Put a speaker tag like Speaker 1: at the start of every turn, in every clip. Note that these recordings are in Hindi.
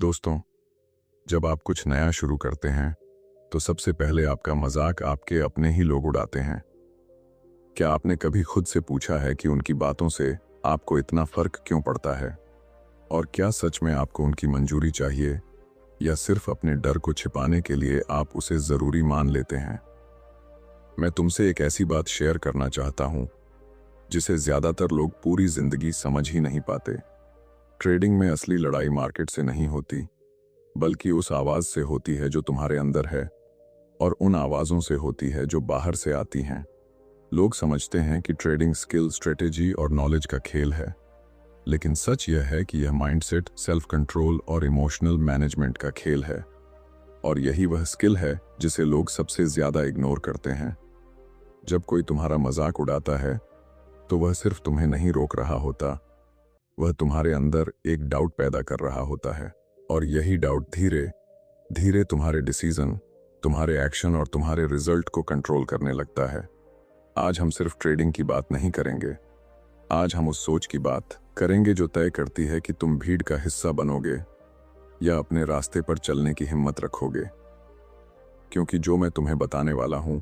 Speaker 1: दोस्तों, जब आप कुछ नया शुरू करते हैं तो सबसे पहले आपका मजाक आपके अपने ही लोग उड़ाते हैं। क्या आपने कभी खुद से पूछा है कि उनकी बातों से आपको इतना फर्क क्यों पड़ता है? और क्या सच में आपको उनकी मंजूरी चाहिए या सिर्फ अपने डर को छिपाने के लिए आप उसे जरूरी मान लेते हैं? मैं तुमसे एक ऐसी बात शेयर करना चाहता हूं जिसे ज्यादातर लोग पूरी जिंदगी समझ ही नहीं पाते। ट्रेडिंग में असली लड़ाई मार्केट से नहीं होती, बल्कि उस आवाज से होती है जो तुम्हारे अंदर है, और उन आवाजों से होती है जो बाहर से आती हैं। लोग समझते हैं कि ट्रेडिंग स्किल, स्ट्रेटेजी और नॉलेज का खेल है, लेकिन सच यह है कि यह माइंडसेट, सेल्फ कंट्रोल और इमोशनल मैनेजमेंट का खेल है। और यही वह स्किल है जिसे लोग सबसे ज्यादा इग्नोर करते हैं। जब कोई तुम्हारा मजाक उड़ाता है तो वह सिर्फ तुम्हें नहीं रोक रहा होता, वह तुम्हारे अंदर एक डाउट पैदा कर रहा होता है। और यही डाउट धीरे धीरे तुम्हारे डिसीजन, तुम्हारे एक्शन और तुम्हारे रिजल्ट को कंट्रोल करने लगता है। आज हम सिर्फ ट्रेडिंग की बात नहीं करेंगे, आज हम उस सोच की बात करेंगे जो तय करती है कि तुम भीड़ का हिस्सा बनोगे या अपने रास्ते पर चलने की हिम्मत रखोगे। क्योंकि जो मैं तुम्हें बताने वाला हूं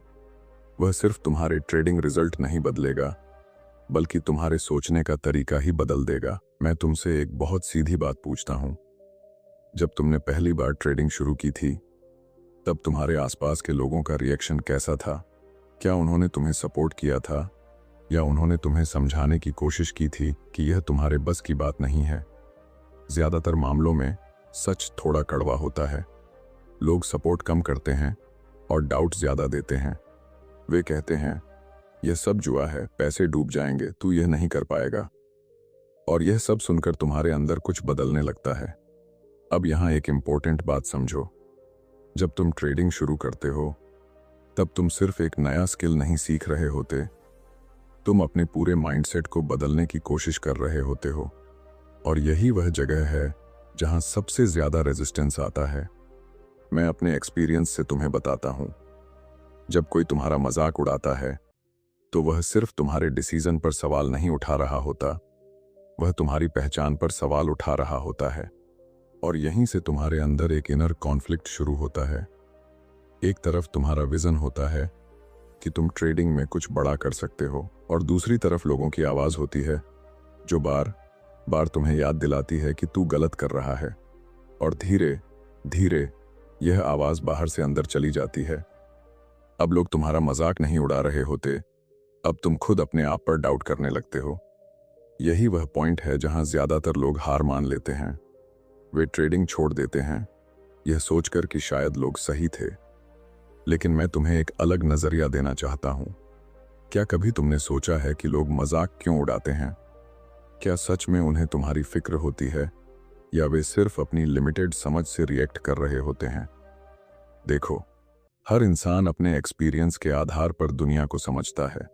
Speaker 1: वह सिर्फ तुम्हारे ट्रेडिंग रिजल्ट नहीं बदलेगा, बल्कि तुम्हारे सोचने का तरीका ही बदल देगा। मैं तुमसे एक बहुत सीधी बात पूछता हूं, जब तुमने पहली बार ट्रेडिंग शुरू की थी तब तुम्हारे आसपास के लोगों का रिएक्शन कैसा था? क्या उन्होंने तुम्हें सपोर्ट किया था या उन्होंने तुम्हें समझाने की कोशिश की थी कि यह तुम्हारे बस की बात नहीं है? ज्यादातर मामलों में सच थोड़ा कड़वा होता है। लोग सपोर्ट कम करते हैं और डाउट ज्यादा देते हैं। वे कहते हैं, यह सब जुआ है, पैसे डूब जाएंगे, तू यह नहीं कर पाएगा। और यह सब सुनकर तुम्हारे अंदर कुछ बदलने लगता है। अब यहां एक इंपॉर्टेंट बात समझो, जब तुम ट्रेडिंग शुरू करते हो तब तुम सिर्फ एक नया स्किल नहीं सीख रहे होते, तुम अपने पूरे माइंडसेट को बदलने की कोशिश कर रहे होते हो। और यही वह जगह है जहां सबसे ज्यादा रेजिस्टेंस आता है। मैं अपने एक्सपीरियंस से तुम्हें बताता हूं, जब कोई तुम्हारा मजाक उड़ाता है तो वह सिर्फ तुम्हारे डिसीजन पर सवाल नहीं उठा रहा होता, वह तुम्हारी पहचान पर सवाल उठा रहा होता है। और यहीं से तुम्हारे अंदर एक इनर कॉन्फ्लिक्ट शुरू होता है। एक तरफ तुम्हारा विजन होता है कि तुम ट्रेडिंग में कुछ बड़ा कर सकते हो, और दूसरी तरफ लोगों की आवाज होती है जो बार बार तुम्हें याद दिलाती है कि तू गलत कर रहा है। और धीरे धीरे यह आवाज बाहर से अंदर चली जाती है। अब लोग तुम्हारा मजाक नहीं उड़ा रहे होते, अब तुम खुद अपने आप पर डाउट करने लगते हो। यही वह पॉइंट है जहां ज्यादातर लोग हार मान लेते हैं। वे ट्रेडिंग छोड़ देते हैं, यह सोचकर कि शायद लोग सही थे। लेकिन मैं तुम्हें एक अलग नजरिया देना चाहता हूं। क्या कभी तुमने सोचा है कि लोग मजाक क्यों उड़ाते हैं? क्या सच में उन्हें तुम्हारी फिक्र होती है, या वे सिर्फ अपनी लिमिटेड समझ से रिएक्ट कर रहे होते हैं? देखो, हर इंसान अपने एक्सपीरियंस के आधार पर दुनिया को समझता है।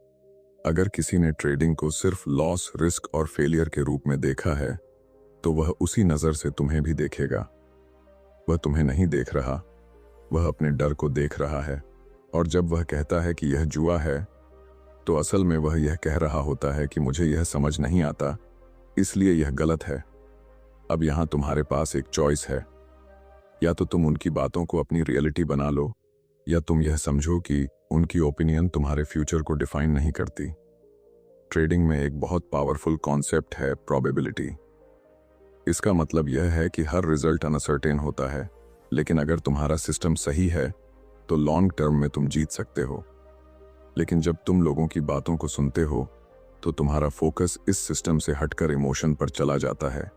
Speaker 1: अगर किसी ने ट्रेडिंग को सिर्फ लॉस, रिस्क और फेलियर के रूप में देखा है तो वह उसी नजर से तुम्हें भी देखेगा। वह तुम्हें नहीं देख रहा, वह अपने डर को देख रहा है। और जब वह कहता है कि यह जुआ है, तो असल में वह यह कह रहा होता है कि मुझे यह समझ नहीं आता, इसलिए यह गलत है। अब यहां तुम्हारे पास एक चॉइस है, या तो तुम उनकी बातों को अपनी रियलिटी बना लो, या तुम यह समझो कि उनकी ओपिनियन तुम्हारे फ्यूचर को डिफाइन नहीं करती। ट्रेडिंग में एक बहुत पावरफुल कॉन्सेप्ट है प्रोबेबिलिटी। इसका मतलब यह है कि हर रिजल्ट अनसर्टेन होता है, लेकिन अगर तुम्हारा सिस्टम सही है तो लॉन्ग टर्म में तुम जीत सकते हो। लेकिन जब तुम लोगों की बातों को सुनते हो तो तुम्हारा फोकस इस सिस्टम से हटकर इमोशन पर चला जाता है।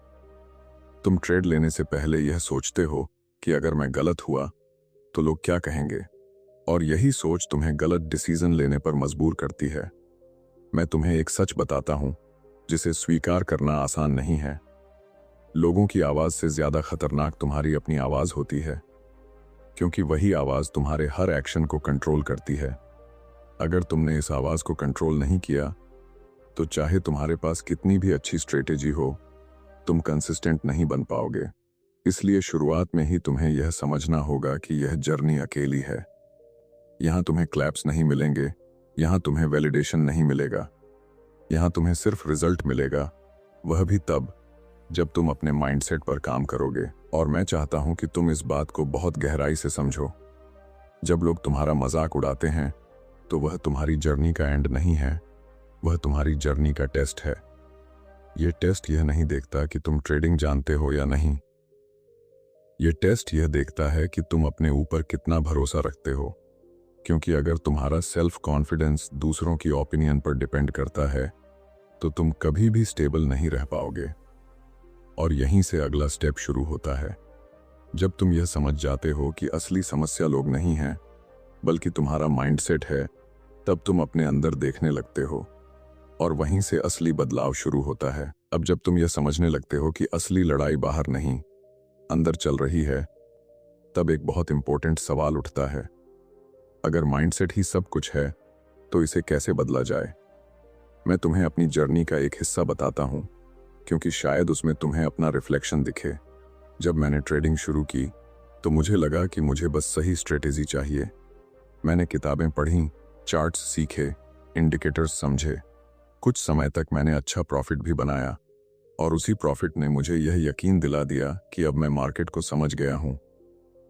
Speaker 1: तुम ट्रेड लेने से पहले यह सोचते हो कि अगर मैं गलत हुआ तो लोग क्या कहेंगे, और यही सोच तुम्हें गलत डिसीजन लेने पर मजबूर करती है। मैं तुम्हें एक सच बताता हूं जिसे स्वीकार करना आसान नहीं है। लोगों की आवाज से ज्यादा खतरनाक तुम्हारी अपनी आवाज होती है, क्योंकि वही आवाज तुम्हारे हर एक्शन को कंट्रोल करती है। अगर तुमने इस आवाज को कंट्रोल नहीं किया तो चाहे तुम्हारे पास कितनी भी अच्छी स्ट्रेटेजी हो, तुम कंसिस्टेंट नहीं बन पाओगे। इसलिए शुरुआत में ही तुम्हें यह समझना होगा कि यह जर्नी अकेली है। यहां तुम्हें क्लैप्स नहीं मिलेंगे, यहां तुम्हें वैलिडेशन नहीं मिलेगा, यहां तुम्हें सिर्फ रिजल्ट मिलेगा, वह भी तब जब तुम अपने माइंडसेट पर काम करोगे। और मैं चाहता हूं कि तुम इस बात को बहुत गहराई से समझो। जब लोग तुम्हारा मजाक उड़ाते हैं तो वह तुम्हारी जर्नी का एंड नहीं है, वह तुम्हारी जर्नी का टेस्ट है। यह टेस्ट यह नहीं देखता कि तुम ट्रेडिंग जानते हो या नहीं, यह टेस्ट यह देखता है कि तुम अपने ऊपर कितना भरोसा रखते हो। क्योंकि अगर तुम्हारा सेल्फ कॉन्फिडेंस दूसरों की ओपिनियन पर डिपेंड करता है तो तुम कभी भी स्टेबल नहीं रह पाओगे। और यहीं से अगला स्टेप शुरू होता है। जब तुम यह समझ जाते हो कि असली समस्या लोग नहीं हैं बल्कि तुम्हारा माइंडसेट है, तब तुम अपने अंदर देखने लगते हो और वहीं से असली बदलाव शुरू होता है। अब जब तुम यह समझने लगते हो कि असली लड़ाई बाहर नहीं, अंदर चल रही है, तब एक बहुत इंपॉर्टेंट सवाल उठता है। अगर माइंडसेट ही सब कुछ है तो इसे कैसे बदला जाए? मैं तुम्हें अपनी जर्नी का एक हिस्सा बताता हूं, क्योंकि शायद उसमें तुम्हें अपना रिफ्लेक्शन दिखे। जब मैंने ट्रेडिंग शुरू की तो मुझे लगा कि मुझे बस सही स्ट्रेटेजी चाहिए। मैंने किताबें पढ़ी, चार्ट्स सीखे, इंडिकेटर्स समझे। कुछ समय तक मैंने अच्छा प्रॉफिट भी बनाया और उसी प्रॉफिट ने मुझे यह यकीन दिला दिया कि अब मैं मार्केट को समझ गया हूं।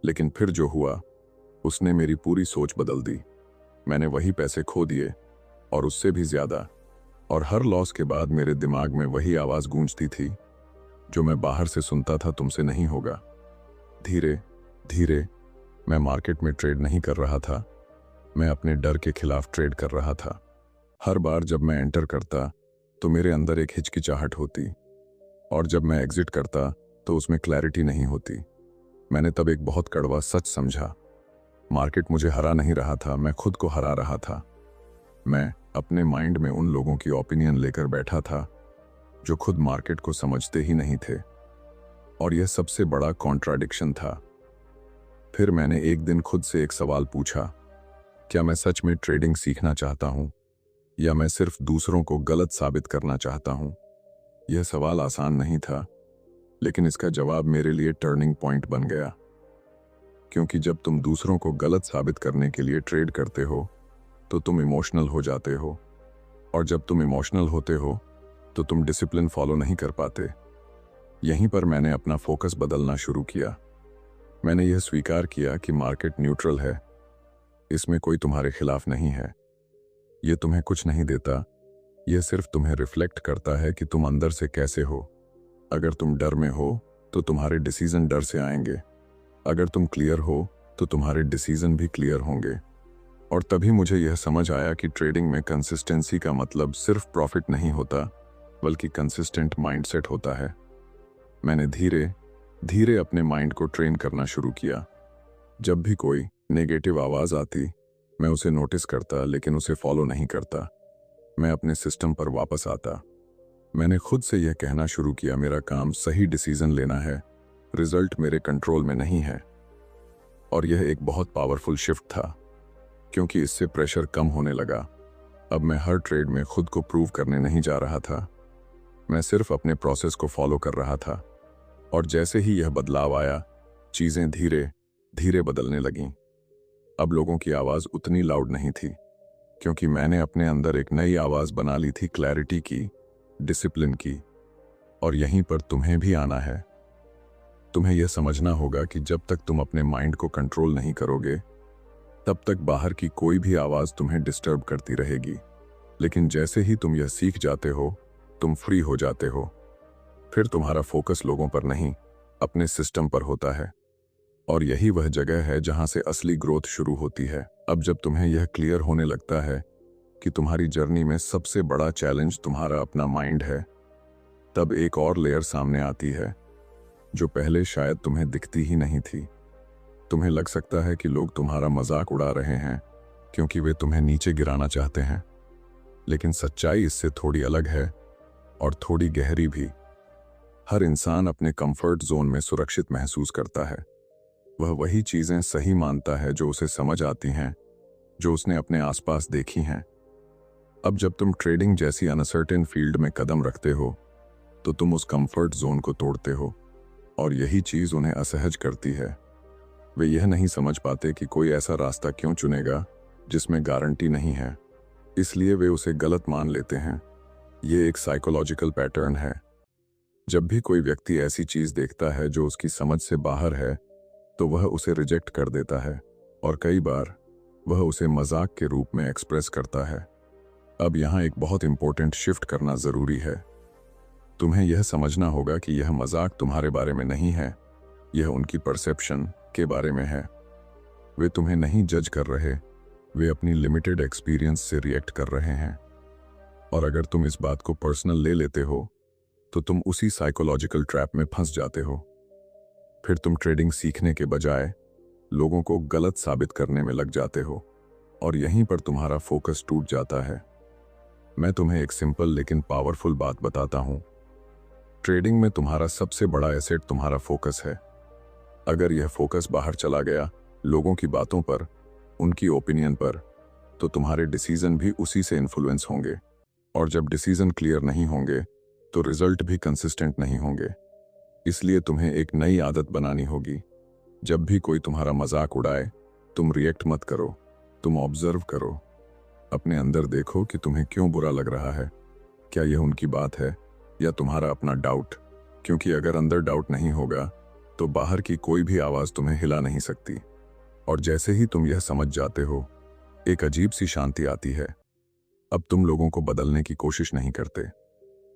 Speaker 1: लेकिन फिर जो हुआ उसने मेरी पूरी सोच बदल दी। मैंने वही पैसे खो दिए और उससे भी ज्यादा। और हर लॉस के बाद मेरे दिमाग में वही आवाज गूंजती थी जो मैं बाहर से सुनता था, तुमसे नहीं होगा। धीरे धीरे मैं मार्केट में ट्रेड नहीं कर रहा था, मैं अपने डर के खिलाफ ट्रेड कर रहा था। हर बार जब मैं एंटर करता तो मेरे अंदर एक हिचकिचाहट होती और जब मैं एग्जिट करता तो उसमें क्लैरिटी नहीं होती। मैंने तब एक बहुत कड़वा सच समझा। मार्केट मुझे हरा नहीं रहा था, मैं खुद को हरा रहा था। मैं अपने माइंड में उन लोगों की ओपिनियन लेकर बैठा था जो खुद मार्केट को समझते ही नहीं थे। और यह सबसे बड़ा कॉन्ट्राडिक्शन था। फिर मैंने एक दिन खुद से एक सवाल पूछा, क्या मैं सच में ट्रेडिंग सीखना चाहता हूं या मैं सिर्फ दूसरों को गलत साबित करना चाहता हूं? यह सवाल आसान नहीं था, लेकिन इसका जवाब मेरे लिए टर्निंग पॉइंट बन गया। क्योंकि जब तुम दूसरों को गलत साबित करने के लिए ट्रेड करते हो तो तुम इमोशनल हो जाते हो, और जब तुम इमोशनल होते हो तो तुम डिसिप्लिन फॉलो नहीं कर पाते। यहीं पर मैंने अपना फोकस बदलना शुरू किया। मैंने यह स्वीकार किया कि मार्केट न्यूट्रल है, इसमें कोई तुम्हारे खिलाफ नहीं है। यह तुम्हें कुछ नहीं देता, यह सिर्फ तुम्हें रिफ्लेक्ट करता है कि तुम अंदर से कैसे हो। अगर तुम डर में हो तो तुम्हारे डिसीजन डर से आएंगे, अगर तुम क्लियर हो तो तुम्हारे डिसीजन भी क्लियर होंगे। और तभी मुझे यह समझ आया कि ट्रेडिंग में कंसिस्टेंसी का मतलब सिर्फ प्रॉफिट नहीं होता, बल्कि कंसिस्टेंट माइंडसेट होता है। मैंने धीरे धीरे अपने माइंड को ट्रेन करना शुरू किया। जब भी कोई नेगेटिव आवाज आती, मैं उसे नोटिस करता लेकिन उसे फॉलो नहीं करता। मैं अपने सिस्टम पर वापस आता। मैंने खुद से यह कहना शुरू किया, मेरा काम सही डिसीजन लेना है, रिजल्ट मेरे कंट्रोल में नहीं है। और यह एक बहुत पावरफुल शिफ्ट था, क्योंकि इससे प्रेशर कम होने लगा। अब मैं हर ट्रेड में खुद को प्रूव करने नहीं जा रहा था, मैं सिर्फ अपने प्रोसेस को फॉलो कर रहा था। और जैसे ही यह बदलाव आया, चीजें धीरे धीरे बदलने लगीं। अब लोगों की आवाज उतनी लाउड नहीं थी, क्योंकि मैंने अपने अंदर एक नई आवाज बना ली थी, क्लैरिटी की, डिसिप्लिन की। और यहीं पर तुम्हें भी आना है। तुम्हें यह समझना होगा कि जब तक तुम अपने माइंड को कंट्रोल नहीं करोगे, तब तक बाहर की कोई भी आवाज तुम्हें डिस्टर्ब करती रहेगी। लेकिन जैसे ही तुम यह सीख जाते हो, तुम फ्री हो जाते हो। फिर तुम्हारा फोकस लोगों पर नहीं, अपने सिस्टम पर होता है। और यही वह जगह है जहां से असली ग्रोथ शुरू होती है। अब जब तुम्हें यह क्लियर होने लगता है कि तुम्हारी जर्नी में सबसे बड़ा चैलेंज तुम्हारा अपना माइंड है, तब एक और लेयर सामने आती है जो पहले शायद तुम्हें दिखती ही नहीं थी। तुम्हें लग सकता है कि लोग तुम्हारा मजाक उड़ा रहे हैं क्योंकि वे तुम्हें नीचे गिराना चाहते हैं, लेकिन सच्चाई इससे थोड़ी अलग है और थोड़ी गहरी भी। हर इंसान अपने कंफर्ट जोन में सुरक्षित महसूस करता है। वह वही चीजें सही मानता है जो उसे समझ आती हैं, जो उसने अपने आसपास देखी हैं। अब जब तुम ट्रेडिंग जैसी अनसर्टेन फील्ड में कदम रखते हो, तो तुम उस कंफर्ट जोन को तोड़ते हो, और यही चीज उन्हें असहज करती है। वे यह नहीं समझ पाते कि कोई ऐसा रास्ता क्यों चुनेगा जिसमें गारंटी नहीं है, इसलिए वे उसे गलत मान लेते हैं। ये एक साइकोलॉजिकल पैटर्न है। जब भी कोई व्यक्ति ऐसी चीज देखता है जो उसकी समझ से बाहर है, तो वह उसे रिजेक्ट कर देता है और कई बार वह उसे मजाक के रूप में एक्सप्रेस करता है। अब यहाँ एक बहुत इंपॉर्टेंट शिफ्ट करना जरूरी है। तुम्हें यह समझना होगा कि यह मजाक तुम्हारे बारे में नहीं है, यह उनकी परसेप्शन के बारे में है। वे तुम्हें नहीं जज कर रहे, वे अपनी लिमिटेड एक्सपीरियंस से रिएक्ट कर रहे हैं। और अगर तुम इस बात को पर्सनल ले लेते हो तो तुम उसी साइकोलॉजिकल ट्रैप में फंस जाते हो। फिर तुम ट्रेडिंग सीखने के बजाय लोगों को गलत साबित करने में लग जाते हो और यहीं पर तुम्हारा फोकस टूट जाता है। मैं तुम्हें एक सिंपल लेकिन पावरफुल बात बताता हूं। ट्रेडिंग में तुम्हारा सबसे बड़ा एसेट तुम्हारा फोकस है। अगर यह फोकस बाहर चला गया, लोगों की बातों पर, उनकी ओपिनियन पर, तो तुम्हारे डिसीजन भी उसी से इन्फ्लुएंस होंगे। और जब डिसीजन क्लियर नहीं होंगे तो रिजल्ट भी कंसिस्टेंट नहीं होंगे। इसलिए तुम्हें एक नई आदत बनानी होगी। जब भी कोई तुम्हारा मजाक उड़ाए, तुम रिएक्ट मत करो, तुम ऑब्जर्व करो। अपने अंदर देखो कि तुम्हें क्यों बुरा लग रहा है। क्या यह उनकी बात है या तुम्हारा अपना डाउट? क्योंकि अगर अंदर डाउट नहीं होगा तो बाहर की कोई भी आवाज तुम्हें हिला नहीं सकती। और जैसे ही तुम यह समझ जाते हो, एक अजीब सी शांति आती है। अब तुम लोगों को बदलने की कोशिश नहीं करते।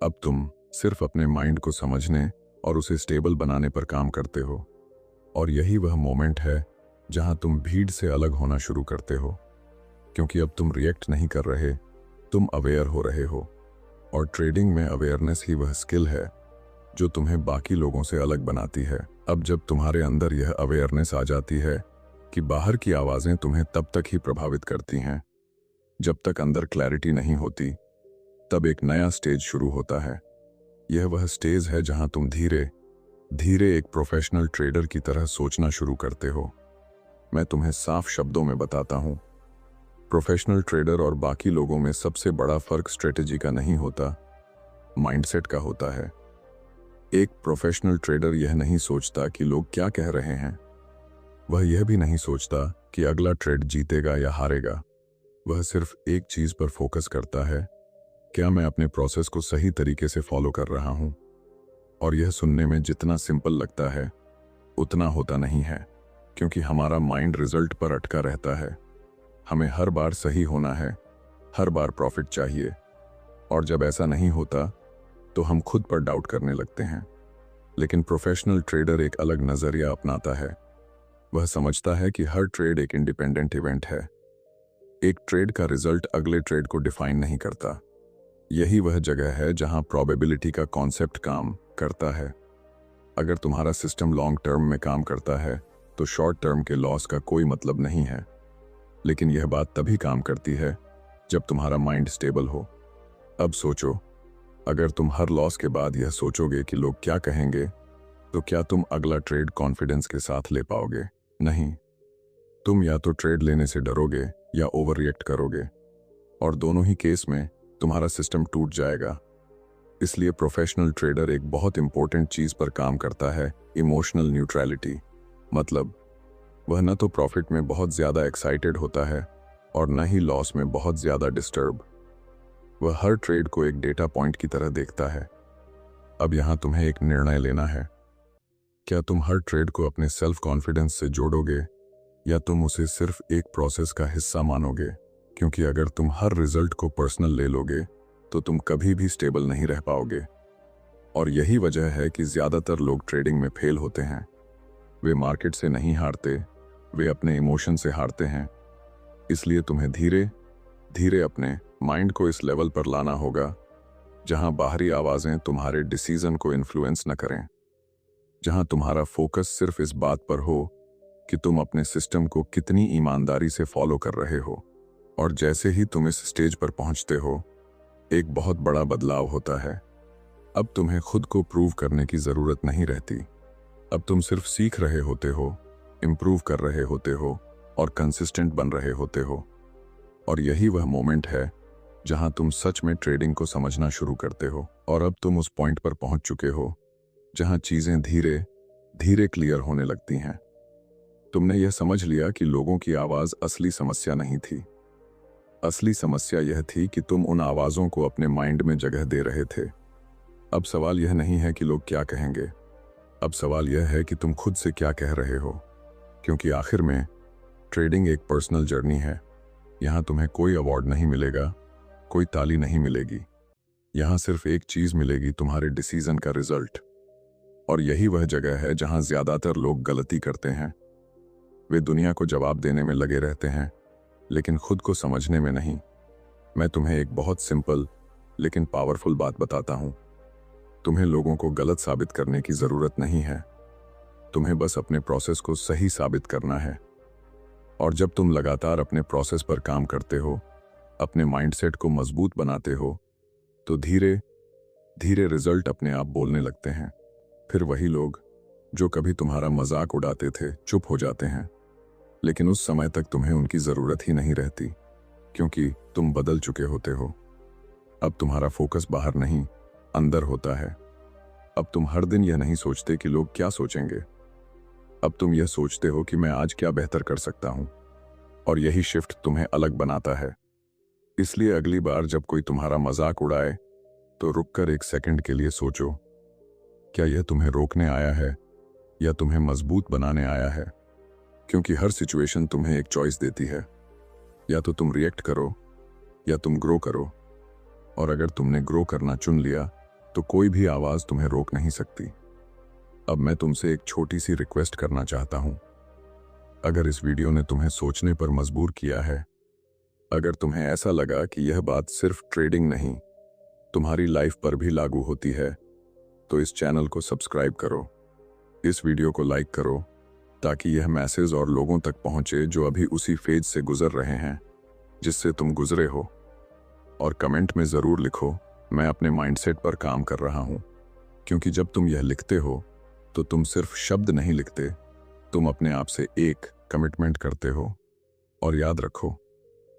Speaker 1: अब तुम सिर्फ अपने माइंड को समझने और उसे स्टेबल बनाने पर काम करते हो। और यही वह मोमेंट है जहां तुम भीड़ से अलग होना शुरू करते हो। क्योंकि अब तुम रिएक्ट नहीं कर रहे, तुम अवेयर हो रहे हो। और ट्रेडिंग में अवेयरनेस ही वह स्किल है जो तुम्हें बाकी लोगों से अलग बनाती है। अब जब तुम्हारे अंदर यह अवेयरनेस आ जाती है कि बाहर की आवाजें तुम्हें तब तक ही प्रभावित करती हैं जब तक अंदर क्लैरिटी नहीं होती, तब एक नया स्टेज शुरू होता है। यह वह स्टेज है जहां तुम धीरे धीरे एक प्रोफेशनल ट्रेडर की तरह सोचना शुरू करते हो। मैं तुम्हें साफ शब्दों में बताता हूं, प्रोफेशनल ट्रेडर और बाकी लोगों में सबसे बड़ा फर्क स्ट्रेटेजी का नहीं होता, माइंडसेट का होता है। एक प्रोफेशनल ट्रेडर यह नहीं सोचता कि लोग क्या कह रहे हैं। वह यह भी नहीं सोचता कि अगला ट्रेड जीतेगा या हारेगा। वह सिर्फ एक चीज पर फोकस करता है, क्या मैं अपने प्रोसेस को सही तरीके से फॉलो कर रहा हूं। और यह सुनने में जितना सिंपल लगता है उतना होता नहीं है, क्योंकि हमारा माइंड रिजल्ट पर अटका रहता है। हमें हर बार सही होना है, हर बार प्रॉफिट चाहिए। और जब ऐसा नहीं होता तो हम खुद पर डाउट करने लगते हैं। लेकिन प्रोफेशनल ट्रेडर एक अलग नजरिया अपनाता है। वह समझता है कि हर ट्रेड एक इंडिपेंडेंट इवेंट है। एक ट्रेड का रिजल्ट अगले ट्रेड को डिफाइन नहीं करता। यही वह जगह है जहां प्रोबेबिलिटी का कॉन्सेप्ट काम करता है। अगर तुम्हारा सिस्टम लॉन्ग टर्म में काम करता है तो शॉर्ट टर्म के लॉस का कोई मतलब नहीं है। लेकिन यह बात तभी काम करती है जब तुम्हारा माइंड स्टेबल हो। अब सोचो, अगर तुम हर लॉस के बाद यह सोचोगे कि लोग क्या कहेंगे, तो क्या तुम अगला ट्रेड कॉन्फिडेंस के साथ ले पाओगे? नहीं। तुम या तो ट्रेड लेने से डरोगे या ओवर रिएक्ट करोगे, और दोनों ही केस में तुम्हारा सिस्टम टूट जाएगा। इसलिए प्रोफेशनल ट्रेडर एक बहुत इंपॉर्टेंट चीज पर काम करता है, इमोशनल न्यूट्रलिटी। मतलब वह न तो प्रॉफिट में बहुत ज्यादा एक्साइटेड होता है और न ही लॉस में बहुत ज्यादा डिस्टर्ब। वह हर ट्रेड को एक डेटा पॉइंट की तरह देखता है। अब यहां तुम्हें एक निर्णय लेना है। क्या तुम हर ट्रेड को अपने सेल्फ कॉन्फिडेंस से जोड़ोगे या तुम उसे सिर्फ एक प्रोसेस का हिस्सा मानोगे? क्योंकि अगर तुम हर रिजल्ट को पर्सनल ले लोगे तो तुम कभी भी स्टेबल नहीं रह पाओगे। और यही वजह है कि ज्यादातर लोग ट्रेडिंग में फेल होते हैं। वे मार्केट से नहीं हारते, वे अपने इमोशन से हारते हैं। इसलिए तुम्हें धीरे धीरे अपने माइंड को इस लेवल पर लाना होगा जहां बाहरी आवाजें तुम्हारे डिसीजन को इन्फ्लुएंस न करें, जहां तुम्हारा फोकस सिर्फ इस बात पर हो कि तुम अपने सिस्टम को कितनी ईमानदारी से फॉलो कर रहे हो। और जैसे ही तुम इस स्टेज पर पहुंचते हो, एक बहुत बड़ा बदलाव होता है। अब तुम्हें खुद को प्रूव करने की जरूरत नहीं रहती। अब तुम सिर्फ सीख रहे होते हो, इंप्रूव कर रहे होते हो और कंसिस्टेंट बन रहे होते हो। और यही वह मोमेंट है जहां तुम सच में ट्रेडिंग को समझना शुरू करते हो। और अब तुम उस पॉइंट पर पहुंच चुके हो जहां चीजें धीरे धीरे क्लियर होने लगती हैं। तुमने यह समझ लिया कि लोगों की आवाज असली समस्या नहीं थी। असली समस्या यह थी कि तुम उन आवाजों को अपने माइंड में जगह दे रहे थे। अब सवाल यह नहीं है कि लोग क्या कहेंगे, अब सवाल यह है कि तुम खुद से क्या कह रहे हो। क्योंकि आखिर में ट्रेडिंग एक पर्सनल जर्नी है। यहाँ तुम्हें कोई अवार्ड नहीं मिलेगा, कोई ताली नहीं मिलेगी। यहाँ सिर्फ एक चीज मिलेगी, तुम्हारे डिसीजन का रिजल्ट। और यही वह जगह है जहाँ ज्यादातर लोग गलती करते हैं। वे दुनिया को जवाब देने में लगे रहते हैं, लेकिन खुद को समझने में नहीं। मैं तुम्हें एक बहुत सिंपल लेकिन पावरफुल बात बताता हूं। तुम्हें लोगों को गलत साबित करने की जरूरत नहीं है। तुम्हें बस अपने प्रोसेस को सही साबित करना है। और जब तुम लगातार अपने प्रोसेस पर काम करते हो, अपने माइंडसेट को मजबूत बनाते हो, तो धीरे धीरे रिजल्ट अपने आप बोलने लगते हैं। फिर वही लोग जो कभी तुम्हारा मजाक उड़ाते थे चुप हो जाते हैं, लेकिन उस समय तक तुम्हें उनकी जरूरत ही नहीं रहती, क्योंकि तुम बदल चुके होते हो। अब तुम्हारा फोकस बाहर नहीं, अंदर होता है। अब तुम हर दिन यह नहीं सोचते कि लोग क्या सोचेंगे। अब तुम यह सोचते हो कि मैं आज क्या बेहतर कर सकता हूं। और यही शिफ्ट तुम्हें अलग बनाता है। इसलिए अगली बार जब कोई तुम्हारा मजाक उड़ाए, तो रुककर एक सेकंड के लिए सोचो, क्या यह तुम्हें रोकने आया है या तुम्हें मजबूत बनाने आया है। क्योंकि हर सिचुएशन तुम्हें एक चॉइस देती है, या तो तुम रिएक्ट करो या तुम ग्रो करो। और अगर तुमने ग्रो करना चुन लिया, तो कोई भी आवाज तुम्हें रोक नहीं सकती। अब मैं तुमसे एक छोटी सी रिक्वेस्ट करना चाहता हूं। अगर इस वीडियो ने तुम्हें सोचने पर मजबूर किया है, अगर तुम्हें ऐसा लगा कि यह बात सिर्फ ट्रेडिंग नहीं, तुम्हारी लाइफ पर भी लागू होती है, तो इस चैनल को सब्सक्राइब करो, इस वीडियो को लाइक करो, ताकि यह मैसेज और लोगों तक पहुंचे जो अभी उसी फेज से गुजर रहे हैं जिससे तुम गुजरे हो। और कमेंट में जरूर लिखो, मैं अपने माइंडसेट पर काम कर रहा हूं। क्योंकि जब तुम यह लिखते हो, तो तुम सिर्फ शब्द नहीं लिखते, तुम अपने आप से एक कमिटमेंट करते हो। और याद रखो,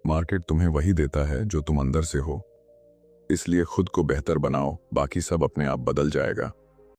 Speaker 1: मार्केट तुम्हें वही देता है जो तुम अंदर से हो। इसलिए खुद को बेहतर बनाओ, बाकी सब अपने आप बदल जाएगा।